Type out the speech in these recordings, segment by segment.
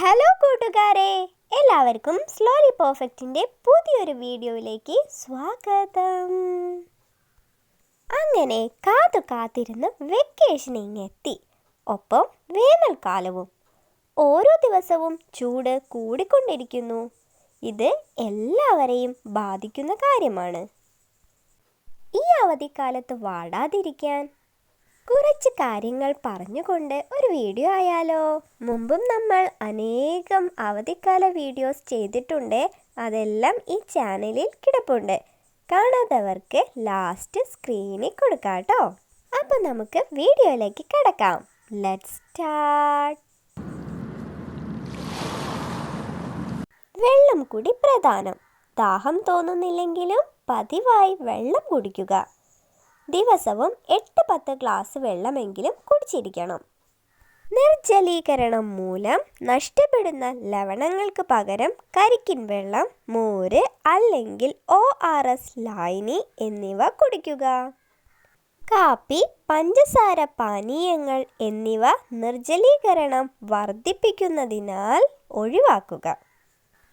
Hello കൂട്ടുകാരെ, എല്ലാവർക്കും slowly പെർഫെക്റ്റിൻ്റെ പുതിയൊരു വീഡിയോയിലേക്ക് സ്വാഗതം. അങ്ങനെ കാത്തിരുന്ന് വെക്കേഷൻ ഇങ്ങെത്തി. ഒപ്പം വേനൽക്കാലവും. ഓരോ ദിവസവും ചൂട് കൂടിക്കൊണ്ടിരിക്കുന്നു. ഇത് എല്ലാവരെയും ബാധിക്കുന്ന കാര്യമാണ്. ഈ അവധിക്കാലത്ത് വാടാതിരിക്കാൻ കുറച്ച് കാര്യങ്ങൾ പറഞ്ഞുകൊണ്ട് ഒരു വീഡിയോ ആയാലോ? മുമ്പും നമ്മൾ അനേകം അവധിക്കാല വീഡിയോസ് ചെയ്തിട്ടുണ്ട്. അതെല്ലാം ഈ ചാനലിൽ കിടപ്പുണ്ട്. കാണാത്തവർക്ക് ലാസ്റ്റ് സ്ക്രീനിൽ കൊടുക്കാം കേട്ടോ. അപ്പം നമുക്ക് വീഡിയോയിലേക്ക് കിടക്കാം. Let's start. വെള്ളം കുടി പ്രധാനം. ദാഹം തോന്നുന്നില്ലെങ്കിലും പതിവായി വെള്ളം കുടിക്കുക. ദിവസവും 8-10 ഗ്ലാസ് വെള്ളമെങ്കിലും കുടിച്ചിരിക്കണം. നിർജ്ജലീകരണം മൂലം നഷ്ടപ്പെടുന്ന ലവണങ്ങൾക്ക് പകരം കരിക്കിൻ വെള്ളം, മോര് അല്ലെങ്കിൽ ORS ലായനി എന്നിവ കുടിക്കുക. കാപ്പി, പഞ്ചസാര പാനീയങ്ങൾ എന്നിവ നിർജ്ജലീകരണം വർദ്ധിപ്പിക്കുന്നതിനാൽ ഒഴിവാക്കുക.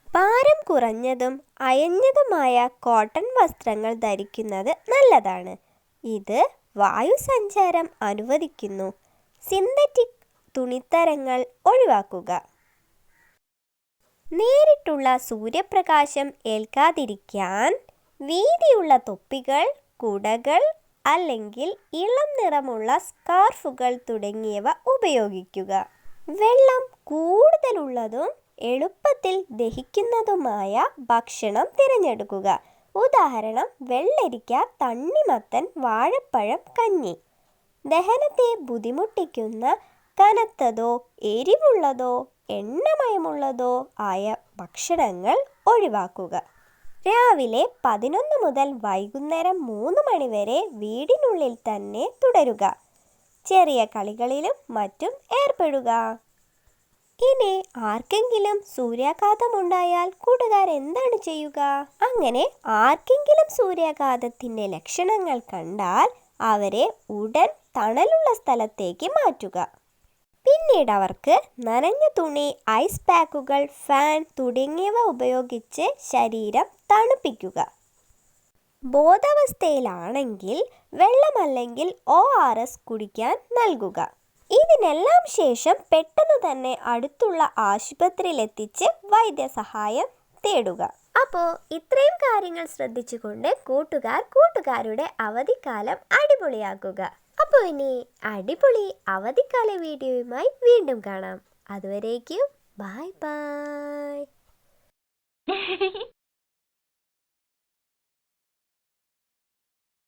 ഭാരം കുറഞ്ഞതും അയഞ്ഞതുമായ കോട്ടൺ വസ്ത്രങ്ങൾ ധരിക്കുന്നത് നല്ലതാണ്. ഇത് വായുസഞ്ചാരം അനുവദിക്കുന്നു. സിന്തറ്റിക് തുണിത്തരങ്ങൾ ഒഴിവാക്കുക. നേരിട്ടുള്ള സൂര്യപ്രകാശം ഏൽക്കാതിരിക്കാൻ വീതിയുള്ള തൊപ്പികൾ, കുടകൾ അല്ലെങ്കിൽ ഇളം നിറമുള്ള സ്കാർഫുകൾ തുടങ്ങിയവ ഉപയോഗിക്കുക. വെള്ളം കൂടുതലുള്ളതും എളുപ്പത്തിൽ ദഹിക്കുന്നതുമായ ഭക്ഷണം തിരഞ്ഞെടുക്കുക. ഉദാഹരണം: വെള്ളരിക്ക, തണ്ണിമത്തൻ, വാഴപ്പഴം, കഞ്ഞി. ദഹനത്തെ ബുദ്ധിമുട്ടിക്കുന്ന കനത്തതോ എരിവുള്ളതോ എണ്ണമയമുള്ളതോ ആയ ഭക്ഷണങ്ങൾ ഒഴിവാക്കുക. രാവിലെ 11 മുതൽ വൈകുന്നേരം 3 മണി വരെ വീടിനുള്ളിൽ തന്നെ തുടരുക. ചെറിയ കളികളിലും മറ്റും ഏർപ്പെടുക. ഇനി ആർക്കെങ്കിലും സൂര്യാഘാതമുണ്ടായാൽ കൂട്ടുകാർ എന്താണ് ചെയ്യുക? അങ്ങനെ ആർക്കെങ്കിലും സൂര്യാഘാതത്തിൻ്റെ ലക്ഷണങ്ങൾ കണ്ടാൽ അവരെ ഉടൻ തണലുള്ള സ്ഥലത്തേക്ക് മാറ്റുക. പിന്നീട് അവർക്ക് നനഞ്ഞ തുണി, ഐസ് പാക്കുകൾ, ഫാൻ തുടങ്ങിയവ ഉപയോഗിച്ച് ശരീരം തണുപ്പിക്കുക. ബോധാവസ്ഥയിലാണെങ്കിൽ വെള്ളമല്ലെങ്കിൽ ORS കുടിക്കാൻ നൽകുക. ഇതിനെല്ലാം ശേഷം പെട്ടെന്ന് തന്നെ അടുത്തുള്ള ആശുപത്രിയിലെത്തിച്ച് വൈദ്യസഹായം തേടുക. അപ്പോൾ ഇത്രയും കാര്യങ്ങൾ ശ്രദ്ധിച്ചുകൊണ്ട് കൂട്ടുകാരുടെ അവധിക്കാലം അടിപൊളിയാക്കുക. അപ്പോൾ ഇനി അടിപൊളി അവധിക്കാല വീഡിയോയുമായി വീണ്ടും കാണാം. അതുവരേക്കും ബൈ ബൈ.